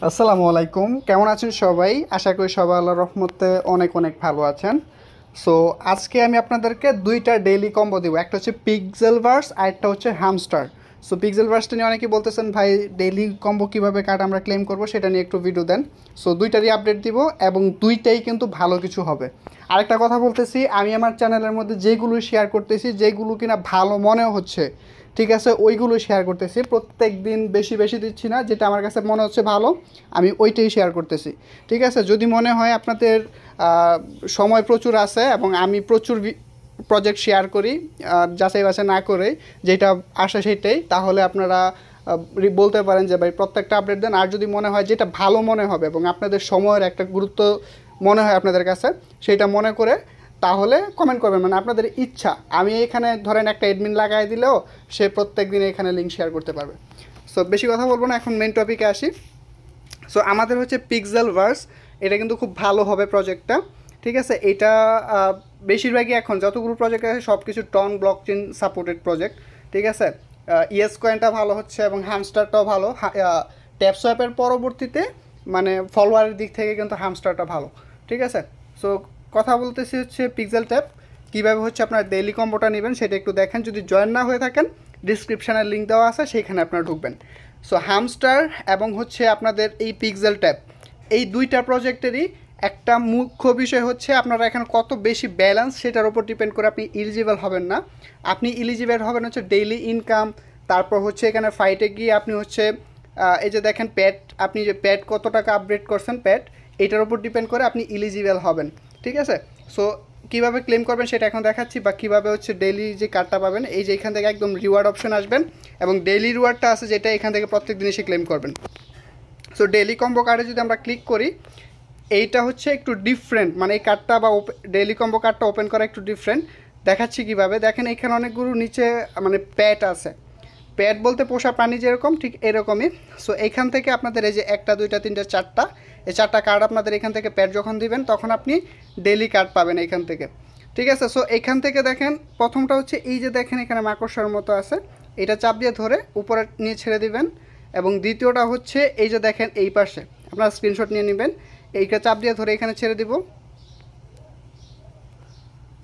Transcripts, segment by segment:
আসসালামু আলাইকুম, কেমন আছেন সবাই? আশা করি সবাই আল্লাহর রহমতে অনেক অনেক ভালো আছেন। সো আজকে আমি আপনাদেরকে দুইটা ডেইলি কম্বো দিব, একটা হচ্ছে পিক্সেল ভার্স আর একটা হচ্ছে হ্যামস্টার। সো পিক্সেল ভার্সটা নিয়ে অনেকেই বলতেছেন ভাই ডেইলি কম্বো কীভাবে কার্ড আমরা ক্লেম করবো সেটা নিয়ে একটু ভিডিও দেন। সো দুইটারই আপডেট দিব এবং দুইটাই কিন্তু ভালো কিছু হবে। আরেকটা কথা বলতেছি, আমি আমার চ্যানেলের মধ্যে যেগুলো শেয়ার করতেছি, যেগুলো কিনা ভালো মনে হচ্ছে, ঠিক আছে, ওইগুলো শেয়ার করতেছি। প্রত্যেক দিন বেশি বেশি দিচ্ছি না, যেটা আমার কাছে মনে হচ্ছে ভালো আমি ওইটাই শেয়ার করতেছি। ঠিক আছে, যদি মনে হয় আপনাদের সময় প্রচুর আছে এবং আমি প্রচুর প্রজেক্ট শেয়ার করি যাচাই বাছাই না করে, যেটা আসে সেটাই, তাহলে আপনারা বলতে পারেন যে ভাই প্রত্যেকটা আপডেট দেন। আর যদি মনে হয় যেটা ভালো মনে হবে এবং আপনাদের সময়ের একটা গুরুত্ব মনে হয় আপনাদের কাছে, সেটা মনে করে তাহলে কমেন্ট করবেন, মানে আপনাদের ইচ্ছা। আমি এখানে ধরেন একটা অ্যাডমিন লাগাই দিলেও সে প্রত্যেক দিন এখানে লিঙ্ক শেয়ার করতে পারবে। সো বেশি কথা বলবো না, এখন মেন টপিকে আসি। সো আমাদের হচ্ছে পিক্সেল ভার্স, এটা কিন্তু খুব ভালো হবে প্রজেক্টটা। ঠিক আছে, এটা বেশিরভাগই এখন যতগুলো প্রজেক্ট আছে সব কিছু টন ব্লকচেন সাপোর্টেড প্রজেক্ট। ঠিক আছে, ইয়েস কয়েনটা ভালো হচ্ছে এবং হ্যামস্টারটাও ভালো। ট্যাপসোয়াপের পরবর্তীতে মানে ফলোয়ারের দিক থেকে কিন্তু হ্যামস্টারটা ভালো। ঠিক আছে, সো কথা বলতেছি হচ্ছে পিক্সেল ট্যাপ কীভাবে হচ্ছে আপনার ডেইলি কম্বোটা নেবেন সেটা একটু দেখেন। যদি জয়েন না হয়ে থাকেন, ডিসক্রিপশানের লিঙ্ক দেওয়া আছে, সেইখানে আপনারা ঢুকবেন। সো হ্যামস্টার এবং হচ্ছে আপনাদের এই পিক্সেল ট্যাপ, এই দুইটা প্রজেক্টেরই একটা মুখ্য বিষয় হচ্ছে আপনারা এখানে কত বেশি ব্যালেন্স, সেটার উপর ডিপেন্ড করে আপনি ইলিজিবল হবেন না। আপনি ইলিজিবল হবেন হচ্ছে ডেইলি ইনকাম, তারপর হচ্ছে এখানে ফাইটে গিয়ে আপনি হচ্ছে এই যে দেখেন প্যাট, আপনি যে প্যাট কত টাকা আপগ্রেড করছেন প্যাট, এটার উপর ডিপেন্ড করে আপনি ইলিজিবল হবেন। ঠিক আছে, সো কীভাবে ক্লেম করবেন সেটা এখন দেখাচ্ছি, বা কীভাবে হচ্ছে ডেইলি যে কার্ডটা পাবেন। এই যে এখান থেকে একদম রিওয়ার্ড অপশন আসবেন এবং ডেইলি রিওয়ার্ডটা আছে যেটা এখান থেকে প্রত্যেক দিন এসে ক্লেম করবেন। সো ডেইলি কম্বো কার্ডে যদি আমরা ক্লিক করি, এইটা হচ্ছে একটু ডিফারেন্ট, মানে এই কার্ডটা বা ডেইলি কম্বো কার্ডটা ওপেন করা একটু ডিফারেন্ট। দেখাচ্ছি কীভাবে, দেখেন এখানে অনেকগুলো নিচে মানে প্যাট আছে। প্যাট বলতে পোষা প্রাণী যেরকম, ঠিক এরকমই। সো এইখান থেকে আপনাদের এই যে একটা দুইটা তিনটা চারটা, এই চারটা কার্ড আপনাদের এখান থেকে প্যাট যখন দিবেন তখন আপনি ডেইলি কার্ড পাবেন এখান থেকে। ঠিক আছে, সো এইখান থেকে দেখেন প্রথমটা হচ্ছে এই যে দেখেন এখানে মাকড়সার মতো আছে, এটা চাপ দিয়ে ধরে উপরে নিয়ে ছেড়ে দিবেন। এবং দ্বিতীয়টা হচ্ছে এই যে দেখেন এই পাশে, আপনারা স্ক্রিনশট নিয়ে নেবেন, এইটা চাপ দিয়ে ধরে এখানে ছেড়ে দিব।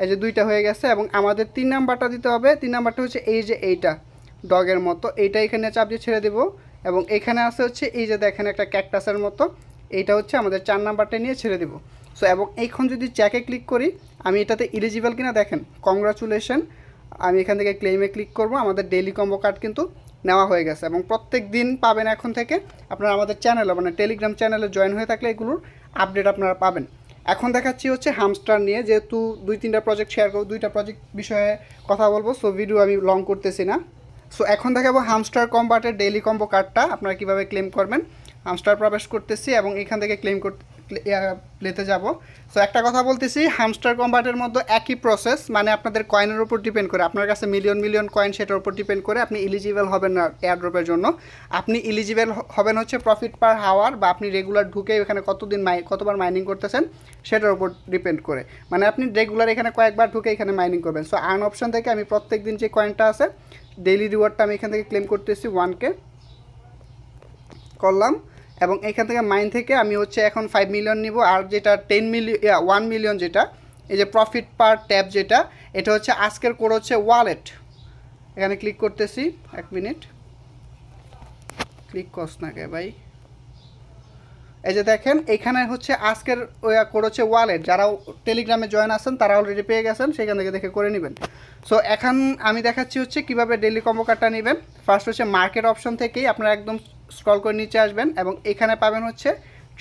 এই যে দুইটা হয়ে গেছে। এবং আমাদের 3 নাম্বারটা দিতে হবে। 3 নাম্বারটা হচ্ছে এই যে এইটা ডগের মতো, এইটা এখানে চাপ দিয়ে ছেড়ে দেব। এবং এখানে আছে হচ্ছে এই যে দেখেন একটা ক্যাকটাসের মতো, এইটা হচ্ছে আমাদের 4 নাম্বারটা নিয়ে ছেড়ে দেব। সো এবং এইখন যদি চ্যাকে ক্লিক করি, আমি এটাতে ইলিজিবল কিনা দেখেন, কংগ্রাচুলেশন। আমি এখান থেকে ক্লেমে ক্লিক করব, আমাদের ডেইলি কম্বো কার্ড কিন্তু নেওয়া হয়ে গেছে এবং প্রত্যেক দিন পাবেন এখন থেকে। আপনারা আমাদের চ্যানেলে মানে টেলিগ্রাম চ্যানেলে জয়েন হয়ে থাকলে এগুলোর আপডেট আপনারা পাবেন। এখন দেখাচ্ছি হচ্ছে হামস্টার নিয়ে, যেহেতু 2-3টা প্রজেক্ট শেয়ার করবো, 2টা প্রজেক্ট বিষয়ে কথা বলবো, সো ভিডিও আমি লং করতেছি না। সো এখন দেখাবো হামস্টার কম্বাটের ডেইলি কম্বো কার্ডটা আপনারা কীভাবে ক্লেম করবেন। হামস্টার প্রবেশ করতেছি এবং এখান থেকে ক্লেম করতে প্লেতে যাব। সো একটা কথা বলতেছি, হামস্টার কম্বাটের মধ্যে একই প্রসেস, মানে আপনাদের কয়েনের উপর ডিপেন্ড করে, আপনার কাছে মিলিয়ন মিলিয়ন কয়েন, সেটার উপর ডিপেন্ড করে আপনি ইলিজিবল হবেন না এয়ারড্রপের জন্য। আপনি ইলিজিবল হবেন হচ্ছে প্রফিট পার হাওয়ার, বা আপনি রেগুলার ঢুকে এখানে কতবার মাইনিং করতেছেন সেটার উপর ডিপেন্ড করে। মানে আপনি রেগুলার এখানে কয়েকবার ঢুকে এখানে মাইনিং করবেন। সো আর্ন অপশন থেকে আমি প্রত্যেক দিন যে কয়েনটা আছে ডেইলি রিওয়ার্ডটা আমি এখান থেকে ক্লেম করতেছি, 1K করলাম। এবং এখান থেকে মাইন থেকে আমি হচ্ছে এখন 5 মিলিয়ন নিব। আর যেটা 10 মিলিয়ন 1 মিলিয়ন, যেটা এই যে প্রফিট পার ট্যাপ, যেটা এটা হচ্ছে আজকের কোড হচ্ছে ওয়ালেট। এখানে ক্লিক করতেছি, 1 মিনিট, ক্লিক করস না কে ভাই। এই যে দেখেন এখানে হচ্ছে আজকের কোড হচ্ছে ওয়ালেট। যারা টেলিগ্রামে জয়েন আছেন তারা অলরেডি পেয়ে গেছেন, সেখান থেকে দেখে করে নেবেন। সো এখন আমি দেখাচ্ছি হচ্ছে কীভাবে ডেইলি কম্বো কার্ডটা নেবেন। ফার্স্ট হচ্ছে মার্কেট অপশন থেকেই আপনারা একদম স্ক্রল করে নিচে আসবেন এবং এখানে পাবেন হচ্ছে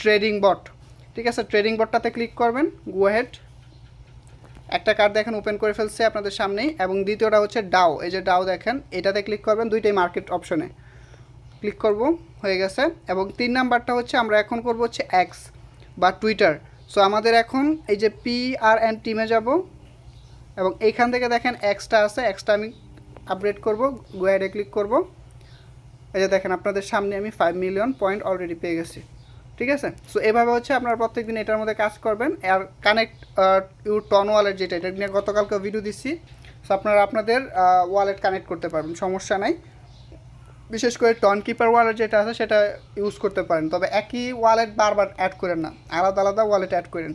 ট্রেডিং বট। ঠিক আছে, ট্রেডিং বটটাতে ক্লিক করবেন, গো হেড। একটা কার্ড দেখেন ওপেন করে ফেলছে আপনাদের সামনেই। এবং দ্বিতীয়টা হচ্ছে ডাও, এই যে ডাও দেখেন, এটাতে ক্লিক করবেন, দুইটাই মার্কেট অপশনে ক্লিক করব, হয়ে গেছে। এবং 3 নাম্বারটা হচ্ছে আমরা এখন করব হচ্ছে এক্স বা টুইটার। সো আমাদের এখন এই যে PRN টিমে যাব এবং এইখান থেকে দেখেন এক্সটা আছে, এক্সটা আমি আপগ্রেড করব, গো হেডে ক্লিক করব। এই যে দেখেন আপনাদের সামনে আমি 5 মিলিয়ন পয়েন্ট অলরেডি পেয়ে গেছি। ঠিক আছে, সো এভাবে হচ্ছে আপনারা প্রত্যেকদিন এটার মধ্যে কাজ করবেন। আর কানেক্ট ইউর টন ওয়ালেট, যেটা এটা নিয়ে গতকালকে ভিডিও দিচ্ছি, সো আপনারা আপনাদের ওয়ালেট কানেক্ট করতে পারবেন, সমস্যা নাই। বিশেষ করে টন কিপার ওয়ালেট যেটা আছে সেটা ইউজ করতে পারেন, তবে একই ওয়ালেট বারবার অ্যাড করেন না, আলাদা আলাদা ওয়ালেট অ্যাড করেন।